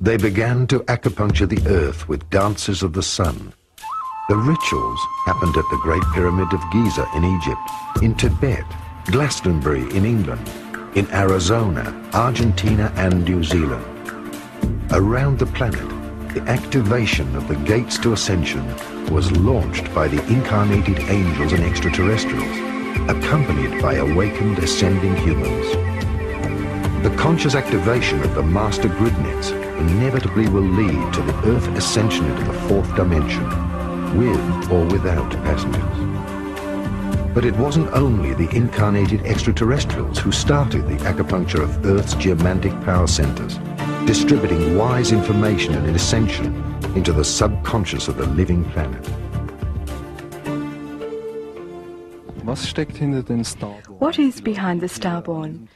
They began to acupuncture the earth with dances of the sun. The rituals happened at the Great Pyramid of Giza in Egypt, in Tibet, Glastonbury in England, in Arizona, Argentina and New Zealand. Around the planet, the activation of the gates to ascension was launched by the incarnated angels and extraterrestrials, accompanied by awakened ascending humans. The conscious activation of the master grid nets inevitably will lead to the Earth ascension into the fourth dimension, with or without passengers. But it wasn't only the incarnated extraterrestrials who started the acupuncture of Earth's geomantic power centers, distributing wise information and ascension into the subconscious of the living planet. What is behind the Starborn?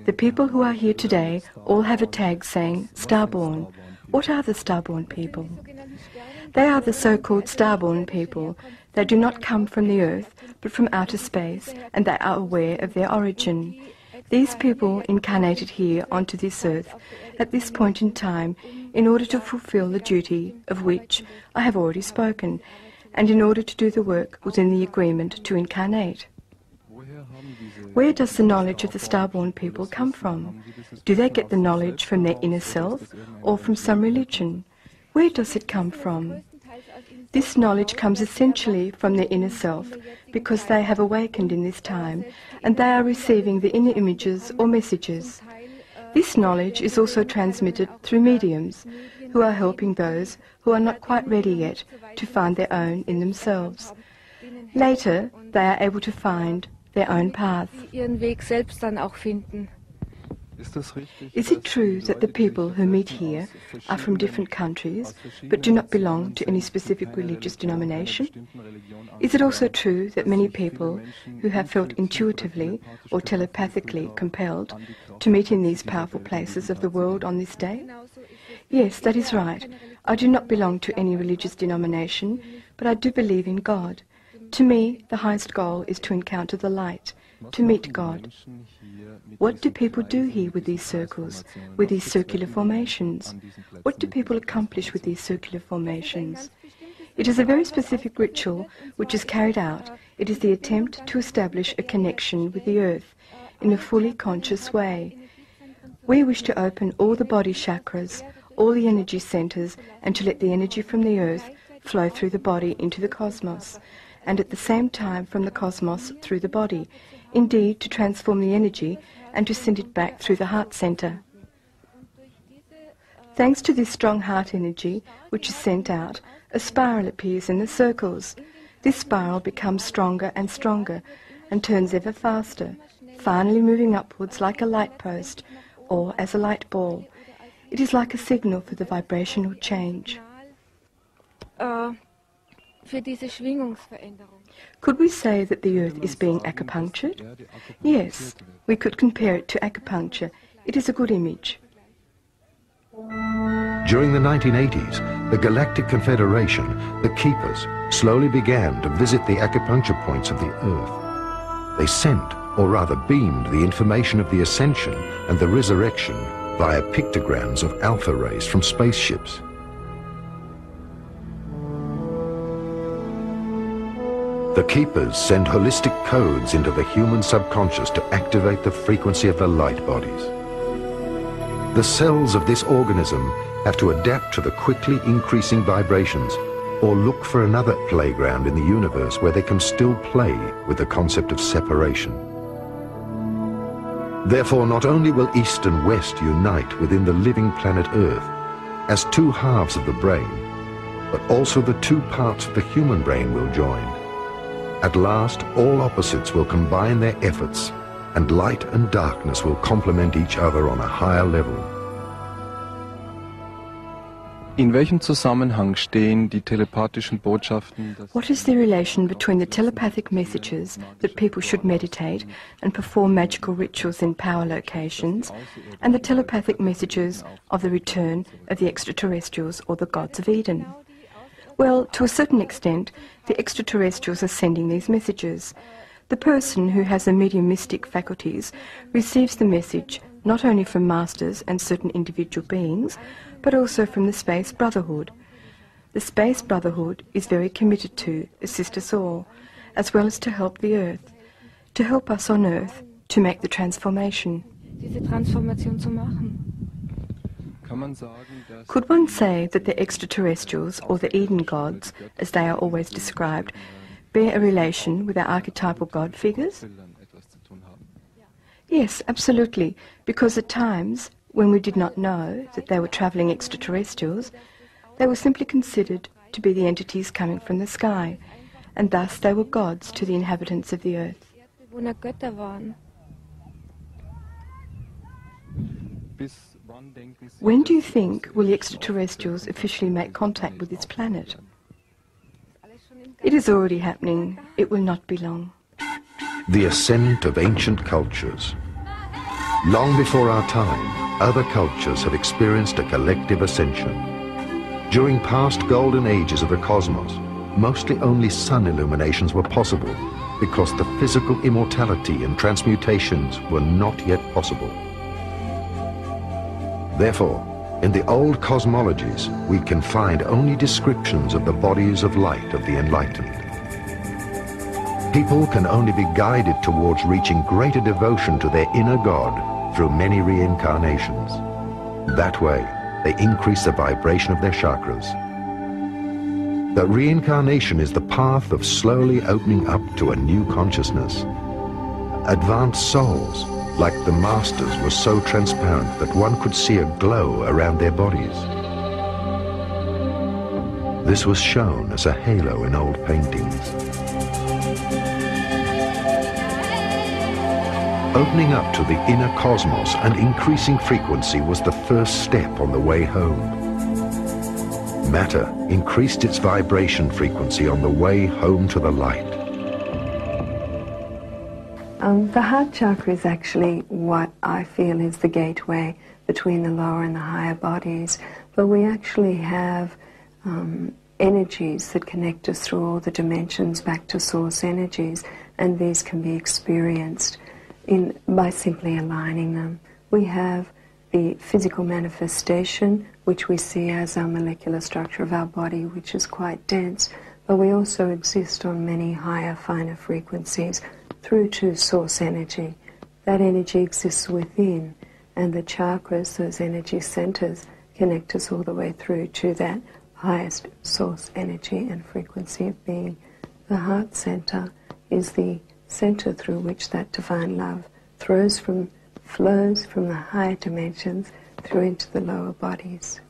The people who are here today all have a tag saying Starborn. What are the Starborn people? They are the so-called Starborn people. They do not come from the Earth, but from outer space, and they are aware of their origin. These people incarnated here onto this Earth at this point in time in order to fulfill the duty of which I have already spoken, and in order to do the work within the agreement to incarnate. Where does the knowledge of the Starborn people come from? Do they get the knowledge from their inner self or from some religion? Where does it come from? This knowledge comes essentially from their inner self because they have awakened in this time and they are receiving the inner images or messages. This knowledge is also transmitted through mediums who are helping those who are not quite ready yet to find their own in themselves. Later, they are able to find their own path. Is it true that the people who meet here are from different countries but do not belong to any specific religious denomination? Is it also true that many people who have felt intuitively or telepathically compelled to meet in these powerful places of the world on this day? Yes, that is right. I do not belong to any religious denomination, but I do believe in God. To me, the highest goal is to encounter the light, to meet God. What do people do here with these circles, with these circular formations? What do people accomplish with these circular formations? It is a very specific ritual which is carried out. It is the attempt to establish a connection with the earth in a fully conscious way. We wish to open all the body chakras, all the energy centers, and to let the energy from the earth flow through the body into the cosmos, and at the same time from the cosmos through the body, indeed to transform the energy and to send it back through the heart center. Thanks to this strong heart energy which is sent out, a spiral appears in the circles. This spiral becomes stronger and stronger and turns ever faster, finally moving upwards like a light post or as a light ball. It is like a signal for the vibrational change. Could we say that the earth is being acupunctured? Yes, we could compare it to acupuncture. It is a good image. During the 1980s, the Galactic Confederation, the Keepers, slowly began to visit the acupuncture points of the Earth. They sent, or rather beamed, the information of the ascension and the resurrection via pictograms of alpha rays from spaceships. The Keepers send holistic codes into the human subconscious to activate the frequency of the light bodies. The cells of this organism have to adapt to the quickly increasing vibrations or look for another playground in the universe where they can still play with the concept of separation. Therefore, not only will East and West unite within the living planet Earth as two halves of the brain, but also the two parts of the human brain will join. At last, all opposites will combine their efforts, and light and darkness will complement each other on a higher level. In welchem Zusammenhang stehen die telepathischen Botschaften? What is the relation between the telepathic messages that people should meditate and perform magical rituals in power locations, and the telepathic messages of the return of the extraterrestrials or the gods of Eden? Well, to a certain extent, the extraterrestrials are sending these messages. The person who has the mediumistic faculties receives the message not only from masters and certain individual beings, but also from the Space Brotherhood. The Space Brotherhood is very committed to assist us all, as well as to help the Earth, to help us on Earth to make the transformation. Could one say that the extraterrestrials, or the Eden gods, as they are always described, bear a relation with our archetypal god figures? Yes, absolutely, because at times, when we did not know that they were travelling extraterrestrials, they were simply considered to be the entities coming from the sky, and thus they were gods to the inhabitants of the Earth. When do you think will the extraterrestrials officially make contact with this planet? It is already happening. It will not be long. The ascent of ancient cultures. Long before our time, other cultures have experienced a collective ascension. During past golden ages of the cosmos, mostly only sun illuminations were possible because the physical immortality and transmutations were not yet possible. Therefore, in the old cosmologies, we can find only descriptions of the bodies of light of the enlightened. People can only be guided towards reaching greater devotion to their inner God through many reincarnations. That way, they increase the vibration of their chakras. That reincarnation is the path of slowly opening up to a new consciousness. Advanced souls, like the masters, were so transparent that one could see a glow around their bodies. This was shown as a halo in old paintings. Opening up to the inner cosmos and increasing frequency was the first step on the way home. Matter increased its vibration frequency on the way home to the light. The heart chakra is actually what I feel is the gateway between the lower and the higher bodies, but we actually have energies that connect us through all the dimensions back to source energies, and these can be experienced by simply aligning them. We have the physical manifestation, which we see as our molecular structure of our body, which is quite dense, but we also exist on many higher, finer frequencies through to source energy. That energy exists within, and the chakras, those energy centers, connect us all the way through to that highest source energy and frequency of being. The heart center is the center through which that divine love flows from the higher dimensions through into the lower bodies.